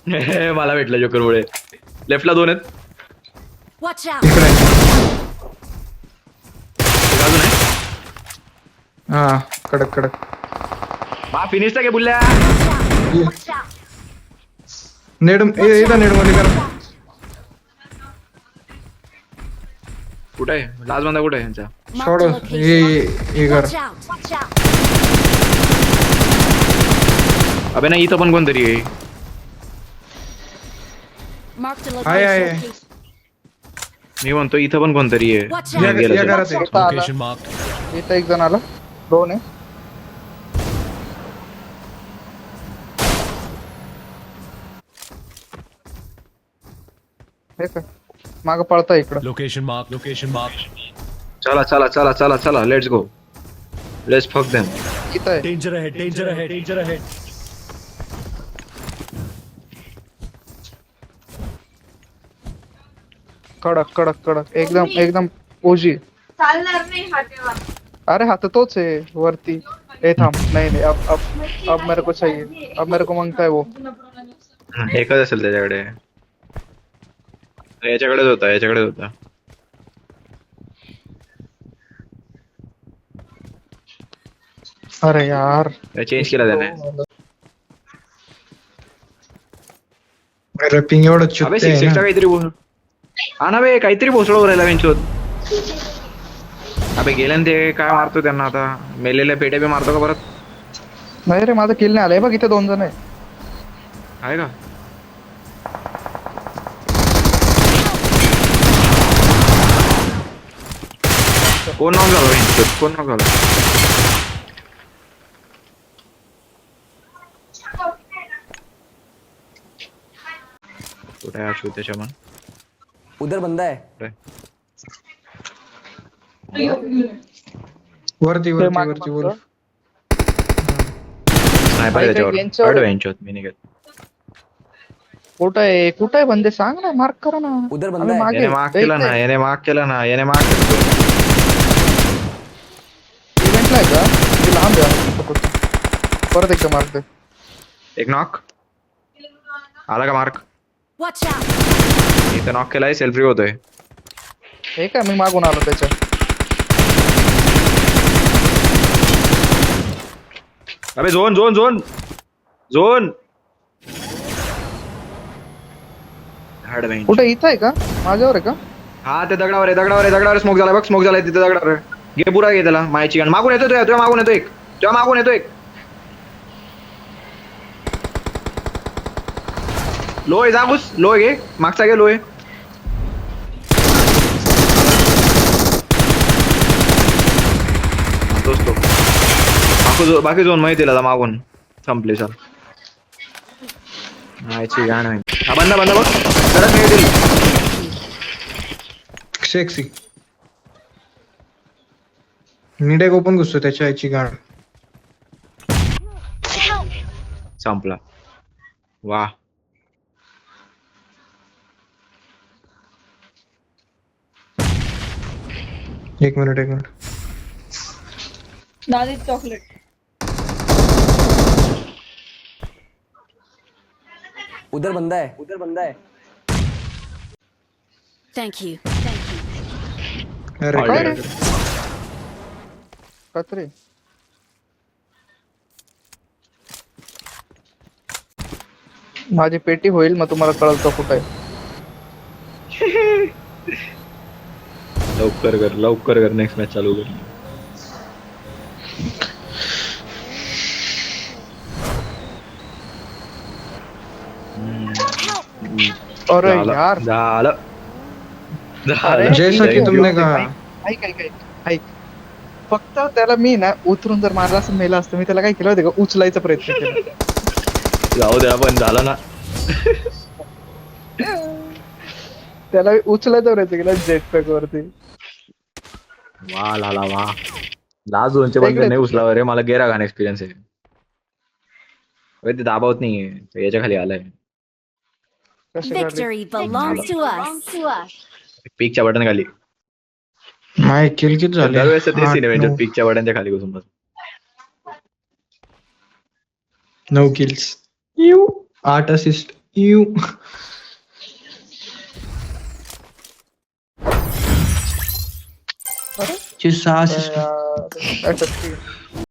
मला भेटलं जोकर मुळे. लेफ्टला 2 आहेत. Watch out! इकडे एक अजून आहे. हा कडक कडक फिनिशला घे बुल्ल्या. Watch out! नेड इथं नेड मध्ये करा. कुठे आहे लास्ट बंदा कुठे आहे यांचा? सोड Marked a location. हे कर. Watch out! Watch out! अबे नाही इथं पण कोणतरी आहे. Marked a Hi, hi, location. मी म्हणतो इथं पण कोणतरी आहे. Watch या out! गेलं या ते. घरात आहे. आता आला. Location marked. इथं एक जण आला. 2 आहे. हे काय माग पळता इकडं. Location marked. Location marked. चला चला चला चला चला लेट्स गो. लेट्स फक देम. इथं आहे. Danger ahead. Danger ahead. Danger ahead. कडक कडक कडक एकदम एकदम ओजी. चालणार नाही हा तेव्हा. अरे हा तर तोच आहे वरती. ए थांब नाही नाही अब मेरे को चाहिए. अब मेरे को मांगता है वो. एकच असेल त्याच्याकडे. याच्याकडेच होता याच्याकडेच होता. अरे यार चेंज केला त्याने. अरे पिंग एवढं अबे चुकते 6 ला काहीतरी बोल. हा ना बे काहीतरी भोसडं राहिला वेंचोत. अबे गेले ना ते काय मारतो त्यांना आता. मेलेल्या पेट्या बी मारतो का परत? नाही रे माझं किल नाही आलंय बघ इथे 2 जण आहे. आहे का? कोण नॉक झालं वेंचोत? कोण नॉक झालं? कुठे आहे अशू त्याच्या मन? उधर बंदा है. वरती ते वरती मागं वरती मागं. वर. नाही काही त्याच्यावर यांच्यावर- अड वेंचोत मी निघत. कुठं आहे बंदे सांग ना मार्क करा ना. उधर बंदा आम्ही आहे. मागे याने मार्क केला ना याने मार्क केला ना याने मार्क केला. इव्हेंटला आहे का ते लांब आहे. परत एकदा मार्क दे. एक नॉक आला का मार्क? Watch out! इथं नॉक केलाय सेल्फ रिव्ह होतोय. हे काय मी मागून आलो त्याच्या. अबे झोन झोन झोन झोन. कुठे इथं आहे का माझ्यावर आहे का. हा ते दगडावर आहे दगडावर आहे दगडावर स्मोक झालाय बघ स्मोक झालाय तिथे दगडावर आहे. घे पुरा घे त्याला मायची गण मागून येतो तुझ्या मागून येतो एक तुझ्या मागून येतो एक. लो आहे जागूस लो आहे घे मागचा घे लो आहे. तोच तो बाकी झोन माहिती आहे मागून संपले सर. मायची गाण आहे. हा बंदा बंदा बघ सरच नाही दिली. सेक्सी निडेक ओपन घुसतो त्याच्या आईची गाड. संपला. वा एक मिनिट दादी चॉकलेट. उधर बंदा है. उधर बंदा है. Thank you. अरे All काय right. रे कत्रे. माझी पेटी होईल मग तुम्हाला कळलं तो कुठे आहे. लवकर कर नेक्स्ट मॅच चालू कर. अरे यार झालं अरे, जैसा की तुमने कहा. ऐक ऐक ऐक ऐक. फक्त त्याला मी ना उतरून जर मारला असं मेला असतं मी त्याला काय केलं होतं का उचलायचा प्रयत्न केला. जाऊ द्या पण झालं ना. त्याला उचलायचा प्रयत्न केला जेट पॅक वरती. वा लाला वा. लास्ट झोनचे बंद नाही उचलावर रे मला गेरा घाण एक्सपिरियन्स आहे. ते दाबावत नाहीये याच्या खाली आलाय. कशी काढली? Victory belongs to us. पीकच्या बटन खाली. माय किल किती झाले. दरवेळेस ते 8, सिनेमेच्या 9. पीकच्या बटनच्या खाली बसून बस. 9 किल्स 8 असिस्ट यू अरे 6 assist. यार,